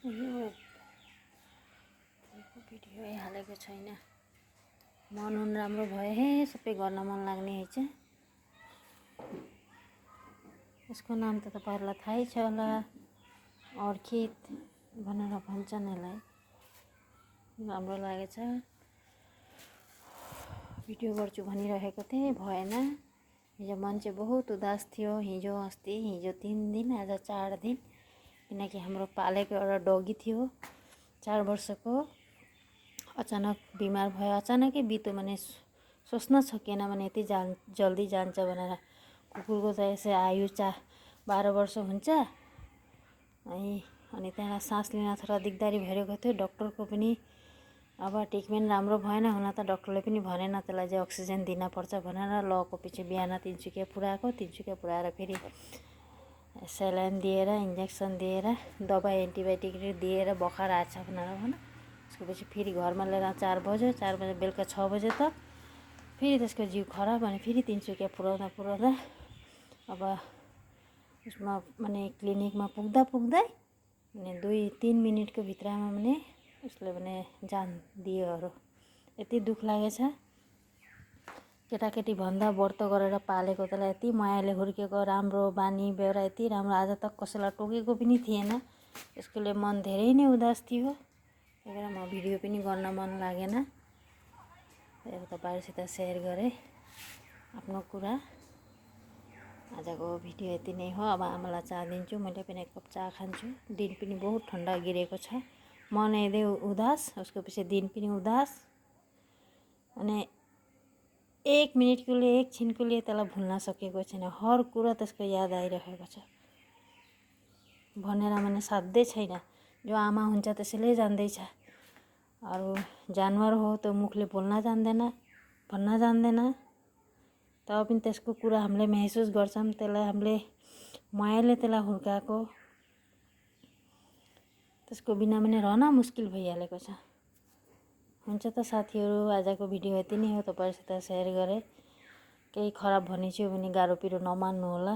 यो भिडियो हालेको छैन। मन राम्रो भयो हे, सबै गर्न मन लाग्ने हैछ। यसको नाम त तपाईहरुलाई थाहै छ होला, अर्किड भनेर भन्छन् यसलाई। राम्रो लागेछ। भिडियो गर्छु भनिरहेको थिएँ, भएन। हिजो मन चाहिँ बहुत उदास थियो। हिजो अस्ति, हिजो 3 दिन, आज 4 दिन, किनकि हाम्रो पालेको एउटा डगी थियो 4 वर्षको, अचानक बिमार भयो। अचानकै बित्यो भने सोच्न सकिएन भने यति जल्दी जान्छ भनेर। कुकुरको त यसै आयु 12 वर्ष हुन्छ। अनि त्यहाँ सास लिन थोडा दिक्कदारी भइरहेको थियो। डाक्टरको पनि अब ट्रिटमेन्ट राम्रो भएन। हुन त डाक्टरले पनि भनेन त्यसलाई चाहिँ अक्सिजन दिन पर्छ भनेर। लगको पछि बिहान तिनचुकिया पुऱ्याएको। तिनचुकिया पुऱ्याएर फेरि सेलाइन दिएर, इन्जेक्सन दिएर, दबाई एन्टिबायोटिक दिएर बुखार आएछ भनेर भन। त्यसको पछि फेरि घरमा लिएर 4 बजे बेलुका 6 बजे तक फेरि त्यसको जिउ खराब अनि फेरि तिनचुकिया पुऱ्याउँदा अब उसमा माने क्लिनिकमा पुग्दा अनि 2-3 मिनेटको भित्रमा भने उसले भने जान दियो अरू। यति दुःख लागेछ। केटाकेटी भन्दा व्रत गरेर पालेको त्यसलाई यति मायाले हुर्केको, राम्रो बानी बेहोरा यति राम्रो, आज तक कसैलाई टोकेको पनि थिएन। यसकोले मन धेरै नै उदास थियो। त्यही भएर म भिडियो पनि गर्न मन लागेन। तपाईहरुसित सेयर गरेँ आफ्नो कुरा। आजको भिडियो यति नै हो। अब आमालाई चहा दिन्छु। मैले पनि एक कप चहा खान्छु। दिन पनि बहुत ठन्डा गिरेको छ। मन यदि उदास, उसको पछि दिन पनि उदास। अनि 1 मिनेटको लिए, 1 छिनको लिए त्यसलाई भुल्न सकेको छैन। हर कुरा त्यसको याद आइरहेको छ। भनेर भने साध्यै छैन। जो आमा हुन्छ त्यसैले जान्दैछ। अरू जानवर हो त्यो मुखले बोल्न जान्दैन, भन्न जान्दैन। तब पनि त्यसको कुरा हामीले महसुस गर्छौँ। त्यसलाई हामीले मायाले त्यसलाई हुर्काएको। त्यसको बिना पनि रहन मुस्किल भइहालेको छ। हुन्छ त साथीहरू, आजको भिडियो यति नै हो। तपाईहरुसित सेयर गरेँ। केही खराब भनेछु भने गाह्रो पिरो नमान्नु होला।